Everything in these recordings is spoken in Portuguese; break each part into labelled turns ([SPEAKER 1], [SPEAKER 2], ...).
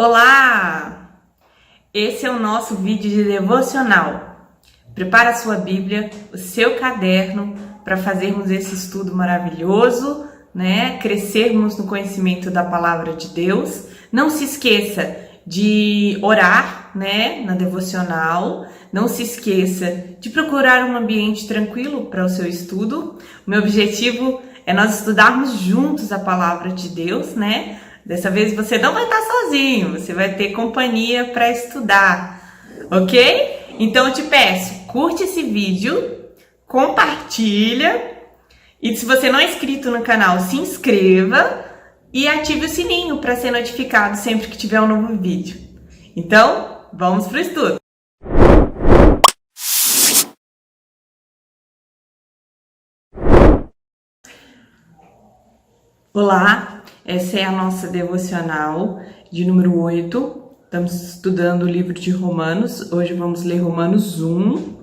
[SPEAKER 1] Olá! Esse é o nosso vídeo de devocional. Prepara a sua Bíblia, o seu caderno para fazermos esse estudo maravilhoso, né? Crescermos no conhecimento da palavra de Deus. Não se esqueça de orar, né, na devocional. Não se esqueça de procurar um ambiente tranquilo para o seu estudo. O meu objetivo é nós estudarmos juntos a palavra de Deus, né? Dessa vez você não vai estar sozinho, você vai ter companhia para estudar, ok? Então eu te peço, curte esse vídeo, compartilha e se você não é inscrito no canal, se inscreva e ative o sininho para ser notificado sempre que tiver um novo vídeo. Então, vamos para o estudo! Olá, essa é a nossa devocional de número 8. Estamos estudando o livro de Romanos. Hoje vamos ler Romanos 1,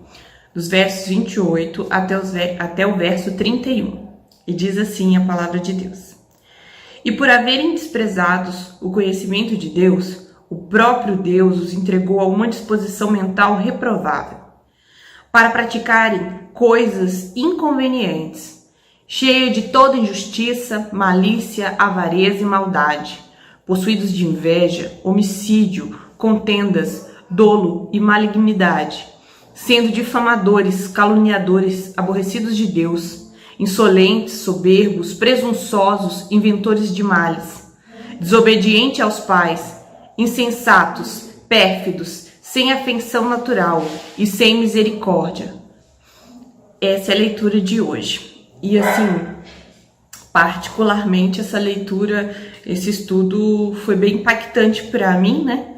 [SPEAKER 1] dos versos 28 até o verso 31. E diz assim a palavra de Deus. E por haverem desprezados o conhecimento de Deus, o próprio Deus os entregou a uma disposição mental reprovável, para praticarem coisas inconvenientes, cheia de toda injustiça, malícia, avareza e maldade, possuídos de inveja, homicídio, contendas, dolo e malignidade, sendo difamadores, caluniadores, aborrecidos de Deus, insolentes, soberbos, presunçosos, inventores de males, desobedientes aos pais, insensatos, pérfidos, sem afeição natural e sem misericórdia. Essa é a leitura de hoje. E assim, particularmente essa leitura, esse estudo foi bem impactante para mim, né?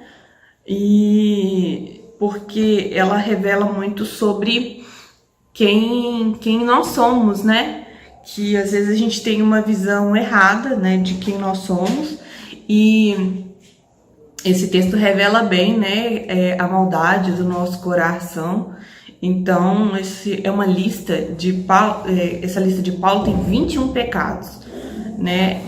[SPEAKER 1] E porque ela revela muito sobre quem nós somos, né? Que às vezes a gente tem uma visão errada, né, de quem nós somos. E esse texto revela bem, né, a maldade do nosso coração. Então, essa lista de Paulo tem 21 pecados, né?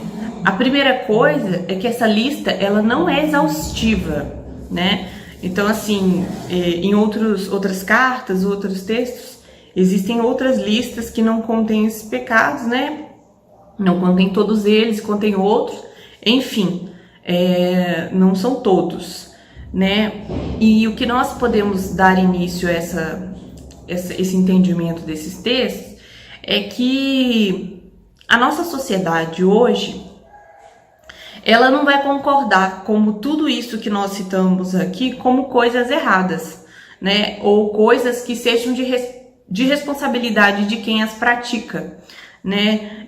[SPEAKER 1] A primeira coisa é que essa lista, ela não é exaustiva, né? Então, assim, em outras cartas, outros textos, existem outras listas que não contêm esses pecados, né? Não contém todos eles, contém outros, enfim, não são todos, né? E o que nós podemos dar início a esse entendimento desses textos é que a nossa sociedade hoje, ela não vai concordar como tudo isso que nós citamos aqui como coisas erradas, né? Ou coisas que sejam de responsabilidade de quem as pratica, né?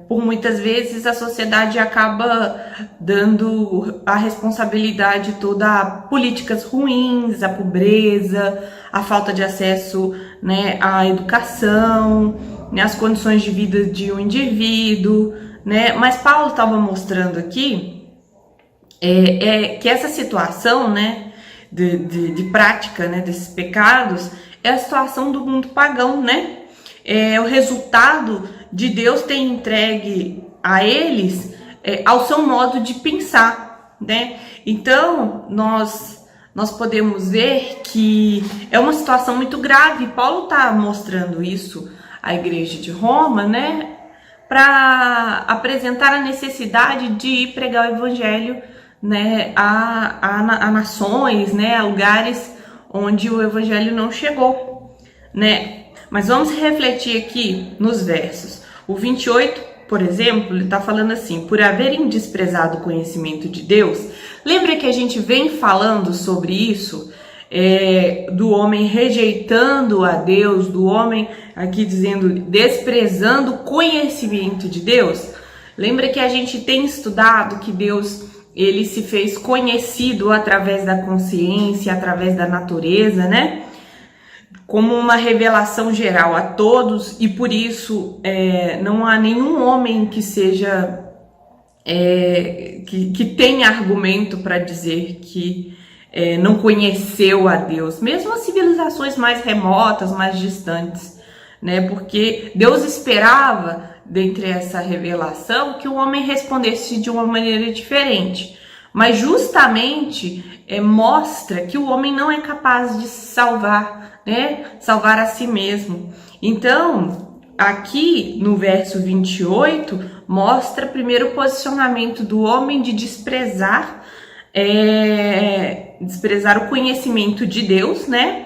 [SPEAKER 1] Por muitas vezes a sociedade acaba dando a responsabilidade toda a políticas ruins, a pobreza, a falta de acesso, né, à educação, né, as condições de vida de um indivíduo, né? Mas Paulo estava mostrando aqui que essa situação, né, de prática, né, desses pecados é a situação do mundo pagão, né? É o resultado de Deus ter entregue a eles ao seu modo de pensar, né? Então, nós podemos ver que é uma situação muito grave. Paulo está mostrando isso à igreja de Roma, né? Para apresentar a necessidade de ir pregar o evangelho, né? A nações, né? A lugares onde o evangelho não chegou, né? Mas vamos refletir aqui nos versos. O 28, por exemplo, ele está falando assim: por haverem desprezado o conhecimento de Deus. Lembra que a gente vem falando sobre isso, do homem rejeitando a Deus, do homem aqui dizendo desprezando o conhecimento de Deus? Lembra que a gente tem estudado que Deus, ele se fez conhecido através da consciência, através da natureza, né? Como uma revelação geral a todos, e por isso não há nenhum homem que seja que tenha argumento para dizer que não conheceu a Deus, mesmo as civilizações mais remotas, mais distantes, né? Porque Deus esperava, dentre essa revelação, que o homem respondesse de uma maneira diferente. mas justamente mostra que o homem não é capaz de se salvar, né? Salvar a si mesmo. Então, aqui no verso 28, mostra primeiro o posicionamento do homem de desprezar o conhecimento de Deus, né?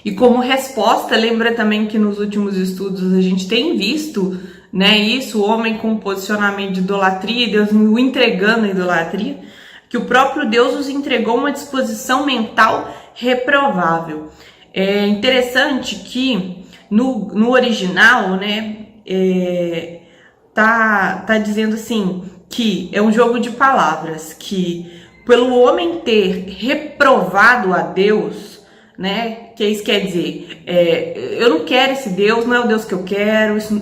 [SPEAKER 1] E como resposta, lembra também que nos últimos estudos a gente tem visto, né, isso, o homem com posicionamento de idolatria, Deus o entregando a idolatria, que o próprio Deus os entregou uma disposição mental reprovável. É interessante que no original, né, tá dizendo assim, que é um jogo de palavras, que pelo homem ter reprovado a Deus, né, que isso quer dizer, eu não quero esse Deus, não é o Deus que eu quero, isso,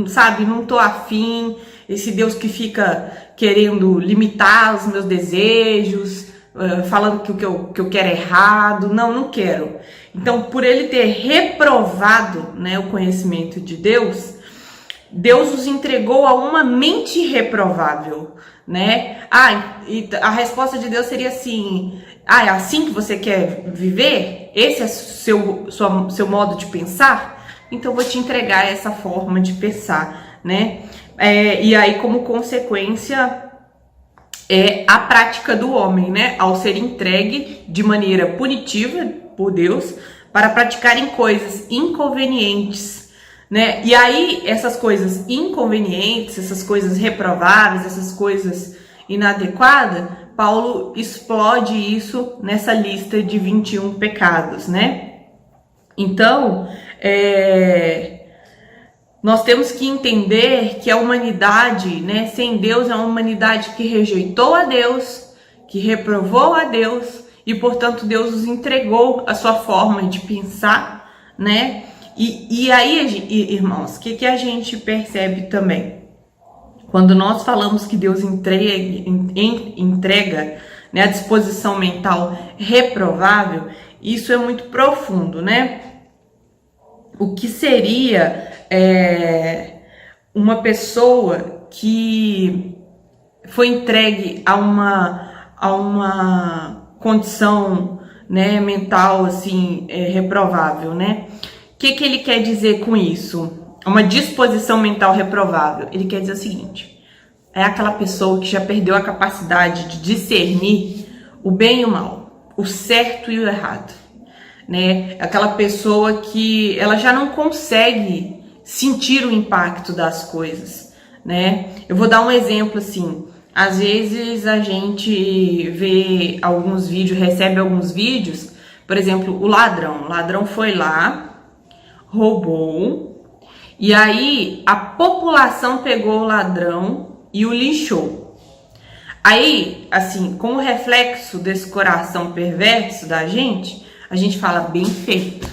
[SPEAKER 1] sabe, não tô afim, esse Deus que fica querendo limitar os meus desejos, falando que o que eu quero é errado, não quero. Então, por ele ter reprovado, né, o conhecimento de Deus, Deus os entregou a uma mente reprovável, né? E a resposta de Deus seria assim: é assim que você quer viver? Esse é seu modo de pensar? Então eu vou te entregar essa forma de pensar, né? E aí, como consequência, a prática do homem, né? Ao ser entregue de maneira punitiva por Deus para praticarem coisas inconvenientes, né? E aí, essas coisas inconvenientes, essas coisas reprováveis, essas coisas inadequadas, Paulo explode isso nessa lista de 21 pecados, né? Então, nós temos que entender que a humanidade, né, sem Deus, é uma humanidade que rejeitou a Deus, que reprovou a Deus, e, portanto, Deus os entregou a sua forma de pensar, né? E aí, irmãos, o que a gente percebe também? Quando nós falamos que Deus entrega, né, a disposição mental reprovável, isso é muito profundo, né? O que seria uma pessoa que foi entregue a uma condição, né, mental assim, reprovável, né? O que ele quer dizer com isso? Uma disposição mental reprovável. Ele quer dizer o seguinte: é aquela pessoa que já perdeu a capacidade de discernir o bem e o mal, o certo e o errado, né? Aquela pessoa que ela já não consegue sentir o impacto das coisas, né? Eu vou dar um exemplo assim. Às vezes a gente vê alguns vídeos, recebe alguns vídeos, por exemplo, o ladrão foi lá, roubou, e aí a população pegou o ladrão e o linchou. Aí, assim, como reflexo desse coração perverso da gente, a gente fala: bem feito.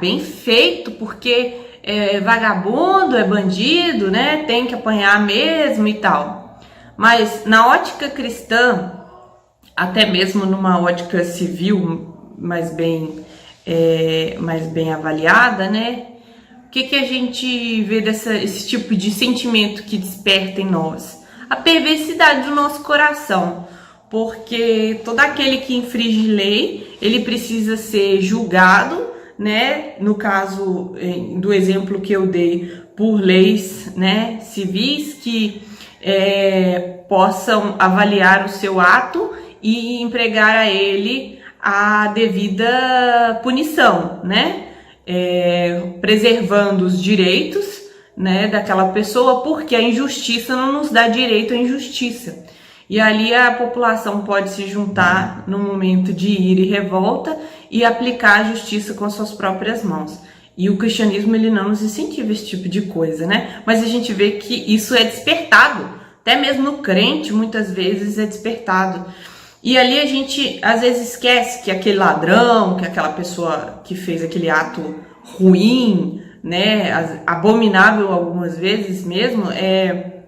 [SPEAKER 1] Bem feito, porque é vagabundo, é bandido, né? Tem que apanhar mesmo e tal. Mas na ótica cristã, até mesmo numa ótica civil mais bem avaliada, né? O que a gente vê esse tipo de sentimento que desperta em nós? A perversidade do nosso coração, porque todo aquele que infringe lei, ele precisa ser julgado, né? No caso do exemplo que eu dei, por leis, né, civis que possam avaliar o seu ato e empregar a ele a devida punição, né? Preservando os direitos, né, daquela pessoa, porque a injustiça não nos dá direito à injustiça. E ali a população pode se juntar no momento de ira e revolta e aplicar a justiça com suas próprias mãos. E o cristianismo, ele não nos incentiva esse tipo de coisa, né? Mas a gente vê que isso é despertado, até mesmo no crente muitas vezes é despertado. E ali a gente às vezes esquece que aquele ladrão, que aquela pessoa que fez aquele ato ruim, né, abominável algumas vezes mesmo, é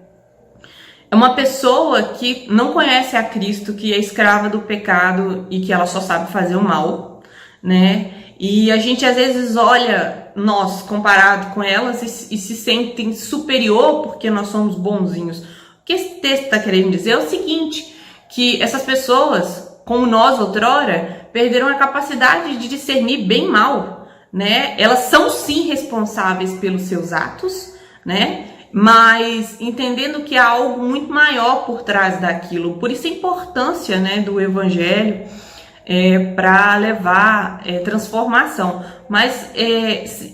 [SPEAKER 1] uma pessoa que não conhece a Cristo, que é escrava do pecado e que ela só sabe fazer o mal, né? E a gente às vezes olha nós comparado com elas e se sentem superior porque nós somos bonzinhos. que esse texto está querendo dizer é o seguinte, que essas pessoas, como nós outrora, perderam a capacidade de discernir bem e mal, né? Elas são sim responsáveis pelos seus atos, né? Mas entendendo que há algo muito maior por trás daquilo. Por isso a importância, né, do evangelho para levar transformação. Mas,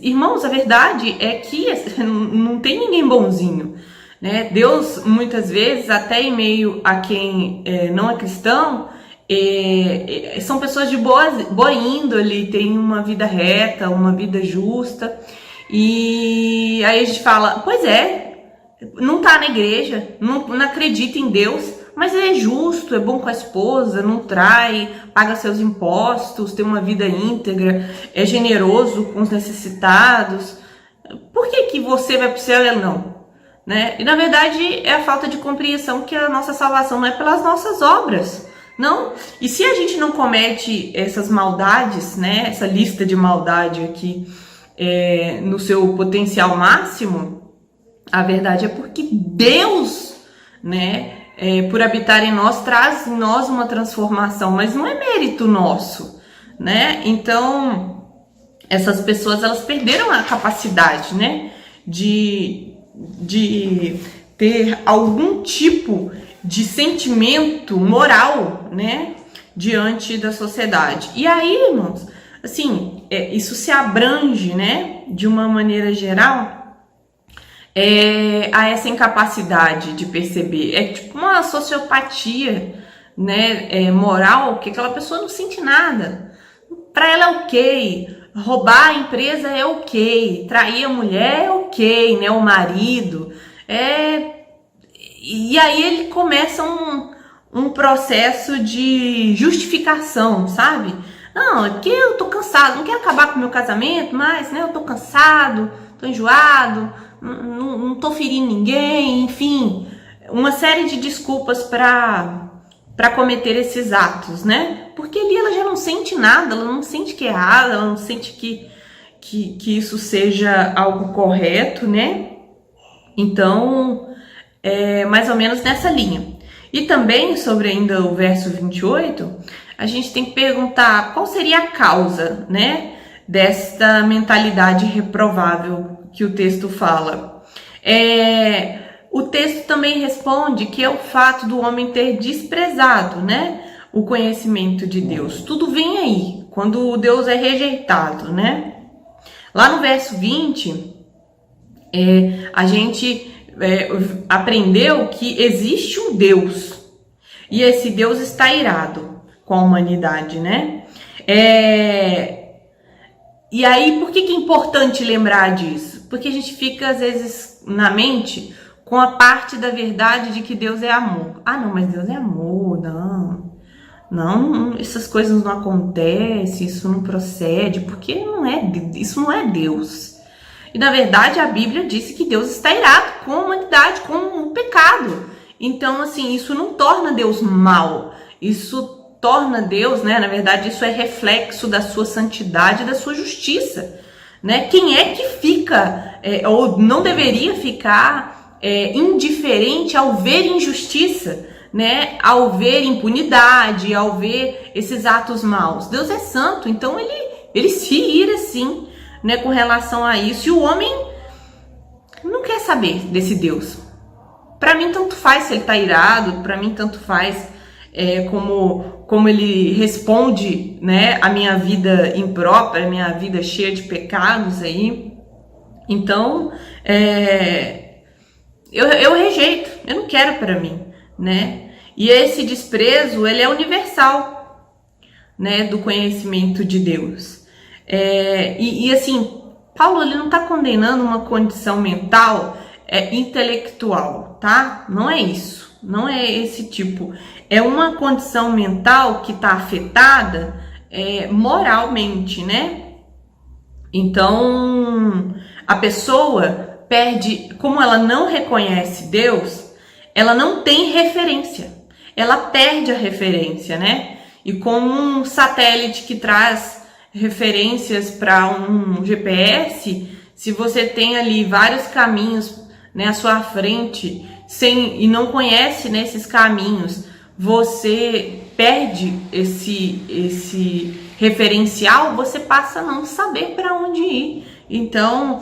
[SPEAKER 1] irmãos, a verdade é que não tem ninguém bonzinho, né? Deus, muitas vezes, até em meio a quem não é cristão, são pessoas de boa índole, têm uma vida reta, uma vida justa. E aí a gente fala, pois não tá na igreja, não acredita em Deus, mas é justo, é bom com a esposa, não trai, paga seus impostos, tem uma vida íntegra, é generoso com os necessitados. Por que você vai pro céu e ela não? Né? E na verdade é a falta de compreensão que a nossa salvação não é pelas nossas obras, não. E se a gente não comete essas maldades, né, essa lista de maldade aqui no seu potencial máximo, a verdade é porque Deus, né, por habitar em nós, traz em nós uma transformação, mas não é mérito nosso, né? Então, essas pessoas, elas perderam a capacidade, né, de ter algum tipo de sentimento moral, né, diante da sociedade. E aí, irmãos, assim, isso se abrange, né, de uma maneira geral, a essa incapacidade de perceber. É tipo uma sociopatia, né, moral, que aquela pessoa não sente nada. Para ela é ok, roubar a empresa é ok, trair a mulher é ok, né, o marido. E aí ele começa um processo de justificação, sabe? Não, é porque eu tô cansado, não quero acabar com o meu casamento, mas, né, eu tô cansado, tô enjoado, não tô ferindo ninguém, enfim, uma série de desculpas para cometer esses atos, né? Porque ali ela já não sente nada, ela não sente que é errado, ela não sente que isso seja algo correto, né? Então, mais ou menos nessa linha. E também, sobre ainda o verso 28, a gente tem que perguntar qual seria a causa, né, desta mentalidade reprovável que o texto fala. O texto também responde que é o fato do homem ter desprezado, né, o conhecimento de Deus. Tudo vem aí, quando Deus é rejeitado, né? Lá no verso 20, a gente aprendeu que existe um Deus, e esse Deus está irado com a humanidade, né? E aí, por que é importante lembrar disso? Porque a gente fica, às vezes, na mente com a parte da verdade de que Deus é amor. Ah, não, mas Deus é amor, não, essas coisas não acontecem, isso não procede, porque isso não é Deus. E, na verdade, a Bíblia disse que Deus está irado com a humanidade, com o pecado. Então, assim, isso não torna Deus mal, isso torna Deus, né? Na verdade, isso é reflexo da sua santidade e da sua justiça, né? Quem é que fica, ou não deveria ficar indiferente ao ver injustiça, né? Ao ver impunidade, ao ver esses atos maus? Deus é santo, então ele se ira sim, né, com relação a isso. E o homem não quer saber desse Deus. Para mim, tanto faz se ele tá irado, para mim, tanto faz como ele responde, né, a minha vida imprópria, a minha vida cheia de pecados aí. Então, eu rejeito, eu não quero para mim, né? E esse desprezo, ele é universal, né, do conhecimento de Deus. E assim, Paulo, ele não está condenando uma condição mental intelectual, tá? Não é isso, não é esse tipo. É uma condição mental que está afetada moralmente, né? Então, a pessoa perde, como ela não reconhece Deus, ela não tem referência, ela perde a referência, né? E como um satélite que traz referências para um GPS, se você tem ali vários caminhos, né, à sua frente, e não conhece, né, esses caminhos, você perde esse referencial, você passa a não saber para onde ir. Então,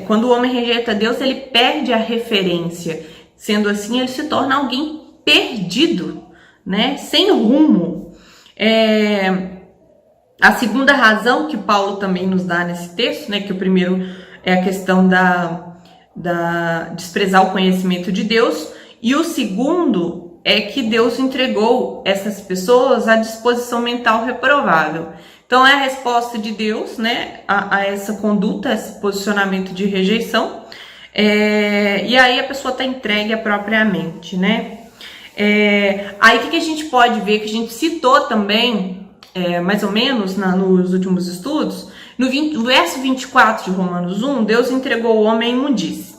[SPEAKER 1] quando o homem rejeita Deus, ele perde a referência. Sendo assim, ele se torna alguém perdido, né, sem rumo. A segunda razão que Paulo também nos dá nesse texto, né, que o primeiro é a questão da desprezar o conhecimento de Deus, e o segundo é que Deus entregou essas pessoas à disposição mental reprovável. Então é a resposta de Deus, né, a essa conduta, a esse posicionamento de rejeição, e aí a pessoa está entregue à própria mente, né? Aí o que a gente pode ver, que a gente citou também, mais ou menos nos últimos estudos, no verso 24 de Romanos 1, Deus entregou o homem à imundície.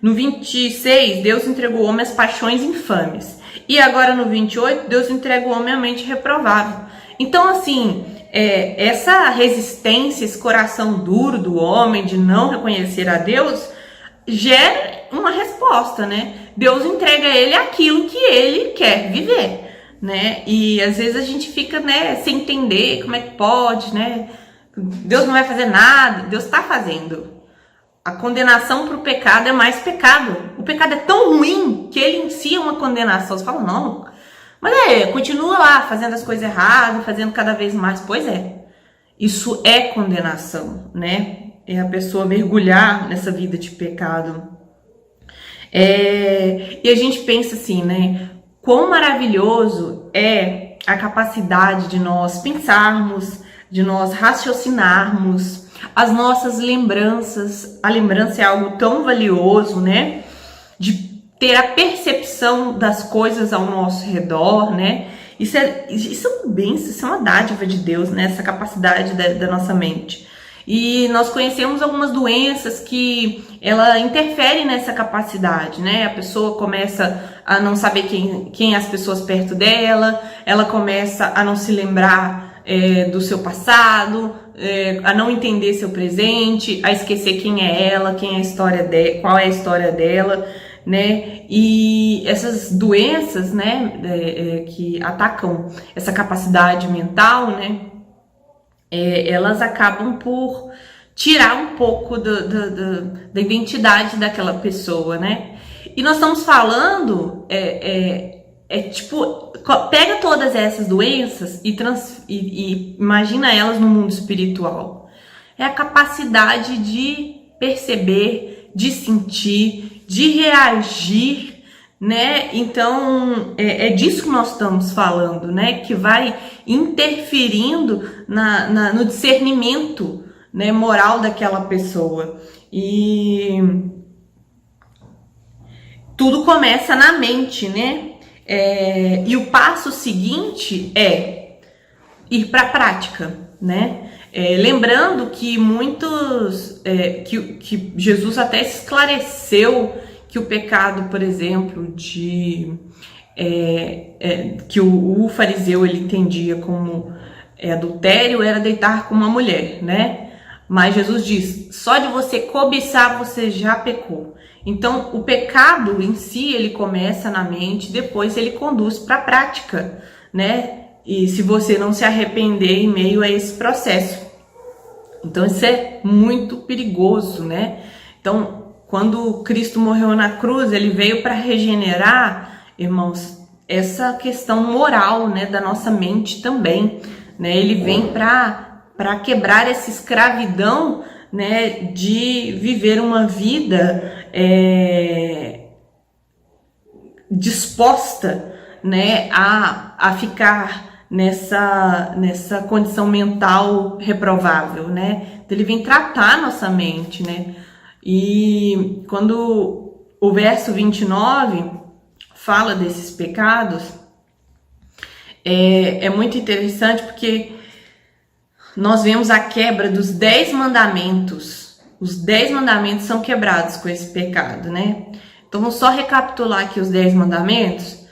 [SPEAKER 1] No 26, Deus entregou o homem às paixões infames. E agora no 28, Deus entrega o homem à mente reprovável. Então, assim, essa resistência, esse coração duro do homem de não reconhecer a Deus, gera uma resposta, né? Deus entrega a ele aquilo que ele quer viver, né? E às vezes a gente fica, né, sem entender como é que pode, né? Deus não vai fazer nada. Deus está fazendo. A condenação para o pecado é mais pecado. O pecado é tão ruim que ele em si é uma condenação. Você fala, não, mas continua lá fazendo as coisas erradas, fazendo cada vez mais. Pois é, isso é condenação, né? É a pessoa mergulhar nessa vida de pecado. E a gente pensa assim, né? Quão maravilhoso é a capacidade de nós pensarmos, de nós raciocinarmos, as nossas lembranças. A lembrança é algo tão valioso, né? De ter a percepção das coisas ao nosso redor, né? Isso é um bem, isso é uma dádiva de Deus, né? Essa capacidade da nossa mente. E nós conhecemos algumas doenças que ela interfere nessa capacidade, né? A pessoa começa a não saber quem as pessoas perto dela, ela começa a não se lembrar do seu passado, a não entender seu presente, a esquecer quem é ela, quem é a história dela, qual é a história dela, né? E essas doenças, né, que atacam essa capacidade mental, né, elas acabam por tirar um pouco da identidade daquela pessoa, né? E nós estamos falando, tipo, pega todas essas doenças e imagina elas no mundo espiritual. É a capacidade de perceber, de sentir, de reagir, né? Então, é disso que nós estamos falando, né? Que vai interferindo no discernimento, né, moral daquela pessoa. E tudo começa na mente, né? E o passo seguinte é ir para a prática, né? Lembrando que que Jesus até esclareceu que o pecado, por exemplo, que o fariseu ele entendia como adultério, era deitar com uma mulher, né? Mas Jesus diz, só de você cobiçar você já pecou. Então, o pecado em si, ele começa na mente, depois ele conduz para a prática, né? E se você não se arrepender em meio a esse processo. Então, isso é muito perigoso, né? Então, quando Cristo morreu na cruz, ele veio para regenerar, irmãos, essa questão moral, né, da nossa mente também, né? Ele vem para quebrar essa escravidão, né, de viver uma vida disposta, né, a ficar nessa condição mental reprovável, né? Então, ele vem tratar a nossa mente, né? E quando o verso 29 fala desses pecados, é muito interessante porque nós vemos a quebra dos 10 mandamentos. Os 10 mandamentos são quebrados com esse pecado, né? Então vamos só recapitular aqui os 10 mandamentos.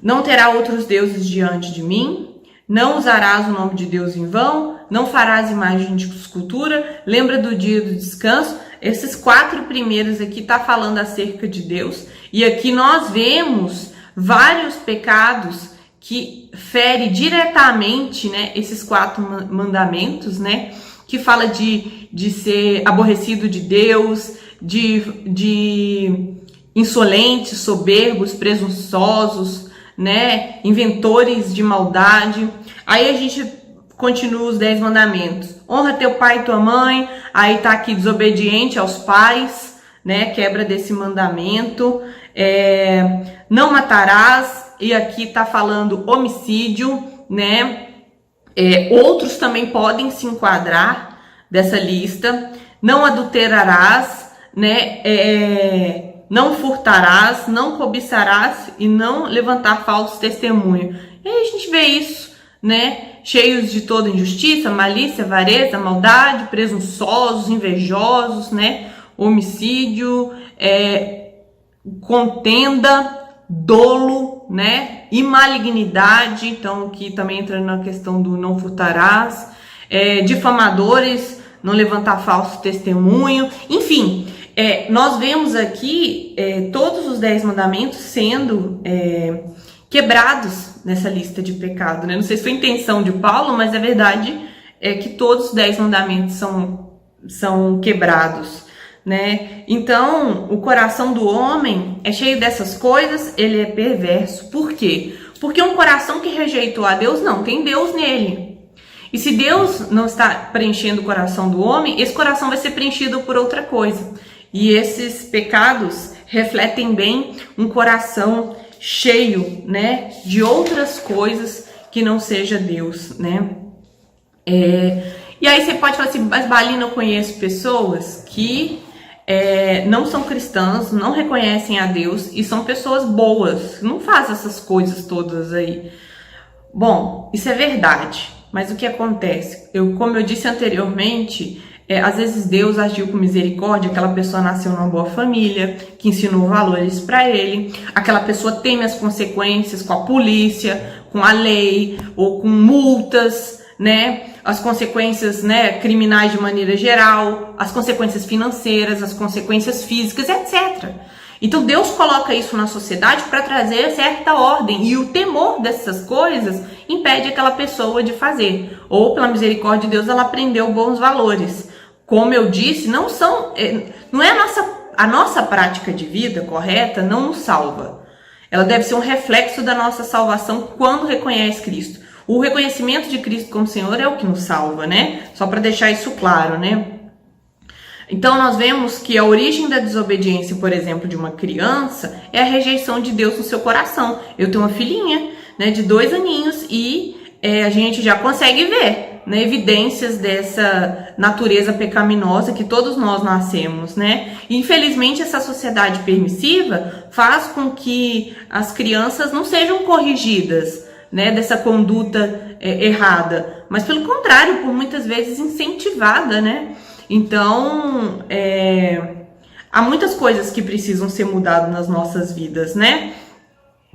[SPEAKER 1] Não terá outros deuses diante de mim. Não usarás o nome de Deus em vão. Não farás imagem de escultura. Lembra do dia do descanso. esses 4 primeiros aqui tá falando acerca de Deus, e aqui nós vemos vários pecados que ferem diretamente, né, esses 4 mandamentos, né, que fala de ser aborrecido de Deus, de insolentes, soberbos, presunçosos, né, inventores de maldade. Aí a gente continua os 10 mandamentos. Honra teu pai e tua mãe. Aí tá aqui desobediente aos pais, né, quebra desse mandamento. Não matarás. E aqui tá falando homicídio, né. Outros também podem se enquadrar dessa lista. Não adulterarás, né, não furtarás, não cobiçarás e não levantar falso testemunho. E aí a gente vê isso, né, cheios de toda injustiça, malícia, avareza, maldade, presunçosos, invejosos, né, homicídio, contenda, dolo, né, e malignidade. Então aqui também entra na questão do não furtarás, difamadores, não levantar falso testemunho, enfim. Nós vemos aqui todos os 10 mandamentos sendo quebrados nessa lista de pecado, né? Não sei se foi a intenção de Paulo, mas a verdade é que todos os 10 mandamentos são quebrados, né? Então, o coração do homem é cheio dessas coisas, ele é perverso. Por quê? Porque um coração que rejeitou a Deus não tem Deus nele. E se Deus não está preenchendo o coração do homem, esse coração vai ser preenchido por outra coisa. E esses pecados refletem bem um coração cheio, né, de outras coisas que não seja Deus, né? E aí você pode falar assim, mas Balina, eu conheço pessoas que não são cristãs, não reconhecem a Deus e são pessoas boas, não fazem essas coisas todas aí. Bom, isso é verdade, mas o que acontece? Como eu disse anteriormente, às vezes Deus agiu com misericórdia, aquela pessoa nasceu numa boa família, que ensinou valores para ele, aquela pessoa teme as consequências com a polícia, com a lei, ou com multas, né? As consequências, né, criminais de maneira geral, as consequências financeiras, as consequências físicas, etc. Então Deus coloca isso na sociedade para trazer certa ordem, e o temor dessas coisas impede aquela pessoa de fazer. Ou pela misericórdia de Deus ela aprendeu bons valores. Como eu disse, não é a nossa prática de vida correta não nos salva. Ela deve ser um reflexo da nossa salvação quando reconhece Cristo. O reconhecimento de Cristo como Senhor é o que nos salva, né? Só para deixar isso claro, né? Então nós vemos que a origem da desobediência, por exemplo, de uma criança é a rejeição de Deus no seu coração. Eu tenho uma filhinha, né, de 2 aninhos e a gente já consegue ver, né, evidências dessa natureza pecaminosa que todos nós nascemos, né? E, infelizmente, essa sociedade permissiva faz com que as crianças não sejam corrigidas, né, dessa conduta errada, mas pelo contrário, por muitas vezes incentivada, né? Então, há muitas coisas que precisam ser mudadas nas nossas vidas, né?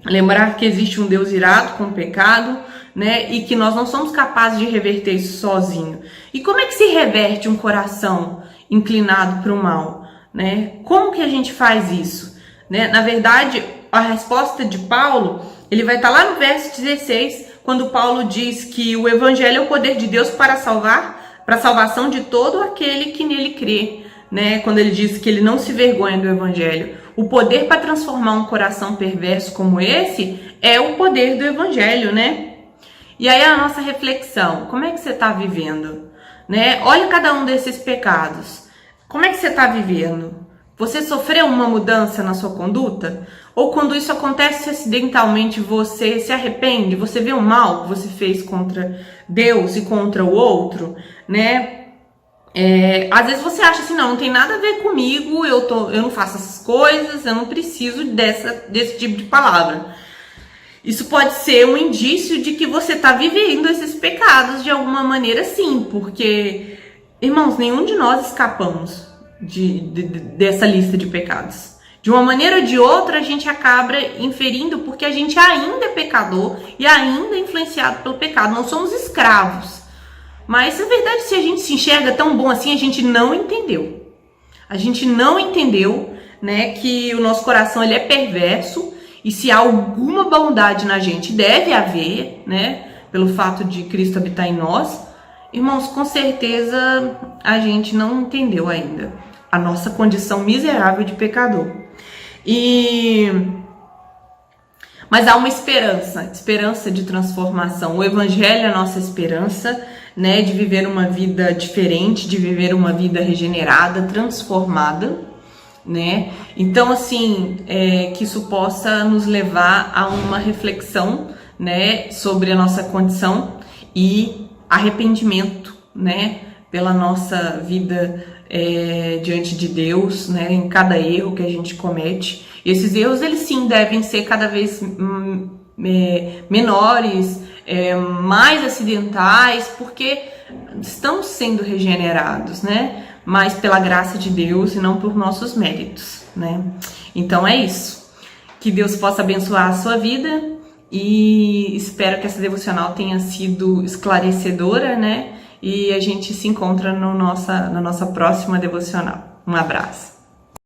[SPEAKER 1] Lembrar que existe um Deus irado com o pecado, né? E que nós não somos capazes de reverter isso sozinho. E como é que se reverte um coração inclinado para o mal, né? Como que a gente faz isso, né? Na verdade, a resposta de Paulo, ele vai estar lá no verso 16, quando Paulo diz que o evangelho é o poder de Deus para a salvação de todo aquele que nele crê, né? Quando ele diz que ele não se vergonha do evangelho. O poder para transformar um coração perverso como esse é o poder do evangelho, né? E aí a nossa reflexão, como é que você está vivendo? Né? Olha cada um desses pecados. Como é que você está vivendo? Você sofreu uma mudança na sua conduta? Ou quando isso acontece acidentalmente, você se arrepende? Você vê o mal que você fez contra Deus e contra o outro? Né? Às vezes você acha assim, não tem nada a ver comigo, eu não faço essas coisas, eu não preciso desse tipo de palavra. Isso pode ser um indício de que você está vivendo esses pecados de alguma maneira, sim, porque, irmãos, nenhum de nós escapamos dessa lista de pecados. De uma maneira ou de outra, a gente acaba inferindo porque a gente ainda é pecador e ainda é influenciado pelo pecado, não somos escravos. Mas, na verdade, se a gente se enxerga tão bom assim, a gente não entendeu. A gente não entendeu, né, que o nosso coração ele é perverso e se há alguma bondade na gente, deve haver, né, pelo fato de Cristo habitar em nós. Irmãos, com certeza a gente não entendeu ainda a nossa condição miserável de pecador. Mas há uma esperança de transformação. O Evangelho é a nossa esperança, né, de viver uma vida diferente, de viver uma vida regenerada, transformada, né? Então, assim, que isso possa nos levar a uma reflexão, né, sobre a nossa condição e arrependimento, né, pela nossa vida diante de Deus, né, em cada erro que a gente comete. E esses erros, eles sim devem ser cada vez menores, mais acidentais, porque estamos sendo regenerados, né, mas pela graça de Deus e não por nossos méritos, né. Então é isso. Que Deus possa abençoar a sua vida e espero que essa devocional tenha sido esclarecedora, né? E a gente se encontra na nossa próxima devocional. Um abraço.